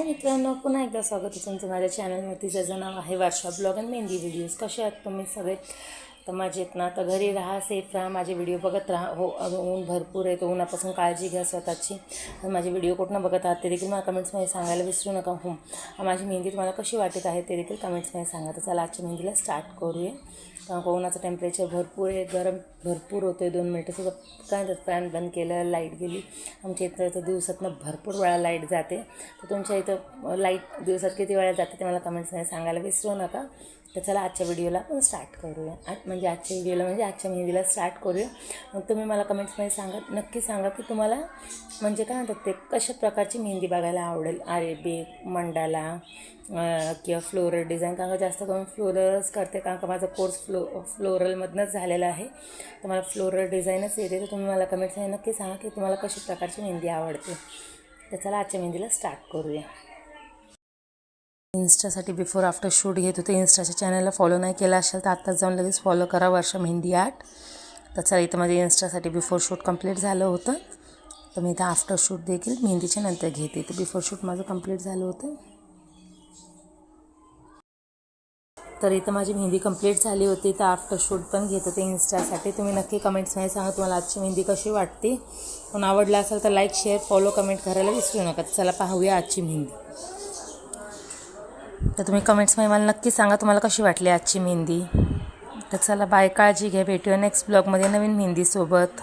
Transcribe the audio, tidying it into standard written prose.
हाय मित्रांनो, पुन्हा एकदा स्वागत आहे तुमचं माझ्या चॅनलवरती, ज्याचं नाव आहे वर्षा ब्लॉग अँड मेहंदी व्हिडिओज. कसे आहात तुम्ही सगळे? तर मजेत ना? तर घरी राहा, सेफ राहा, माझे व्हिडिओ बघत राहा. हो, ऊन भरपूर आहे, तर उन्हापासून काळजी घ्या स्वतःची. माझे व्हिडिओ कुठनं बघत आहात ते देखील मला कमेंट्समध्ये सांगायला विसरू नका. माझी मेहंदी तुम्हाला कशी वाटत आहे ते देखील कमेंट्समध्ये सांगा. तर चला आजच्या मेहंदीला स्टार्ट करूया. कारण उन्हाचं टेम्परेचर भरपूर आहे, गरम भरपूर होतं आहे. 2 मिनटंसुद्धा काय तर फॅन बंद केलं, लाईट गेली. आमच्या इथं तर दिवसातनं भरपूर वेळा लाईट जाते. तर तुमच्या इथं लाईट दिवसात किती वेळा जाते ते मला कमेंट्समध्ये सांगायला विसरू नका. तर चला आजच्या व्हिडिओला आपण स्टार्ट करूया. आजच्या मेहंदीला स्टार्ट करूया. मग तुम्ही मला कमेंट्समध्ये नक्की सांगा की तुम्हाला म्हणजे काय म्हणतात ते कशा प्रकारची मेहंदी बघायला आवडेल. अरेबिक, मंडाला किंवा फ्लोरल डिझाईन. कारण का जास्त करून फ्लोरल्स करते, कारण का माझा कोर्स फ्लोरलमधनंच झालेला आहे. तर मला फ्लोरल डिझाईनच येते. तर तुम्ही मला कमेंट्समध्ये नक्की सांगा की तुम्हाला कशी प्रकारची मेहंदी आवडते. तर चला आजच्या मेहंदीला स्टार्ट करूया. इन्स्टासाठी बिफोर आफ्टर शूट घेत होते. इन्स्टाच्या चॅनलला फॉलो नाही केला असेल तर आत्ताच जाऊन लगेच फॉलो करा, वर्षा मेहंदी आर्ट. तर चला, इथं माझे इन्स्टासाठी बिफोर शूट कंप्लीट झालं होतं. तर मी इथं आफ्टर शूट देखील मेहंदीच्या नंतर घेते. तर बिफोर शूट माझं कंप्लीट झालं होतं. तर इथं माझी मेहंदी कंप्लीट झाली होती. तर आफ्टर शूट पण घेत होते इन्स्टासाठी. तुम्ही नक्की कमेंट्समध्ये सांगा तुम्हाला आजची मेहंदी कशी वाटते. पण आवडला असेल तर लाईक, शेअर, फॉलो, कमेंट करायला विसरू नका. चला पाहूया आजची मेहंदी. तर तुम्ही कमेंट्समध्ये मला नक्की सांगा तुम्हाला कशी वाटली आजची मेहंदी. तर चला बाय, काळजी घ्या. भेटूया नेक्स्ट ब्लॉगमध्ये नवीन मेहंदीसोबत.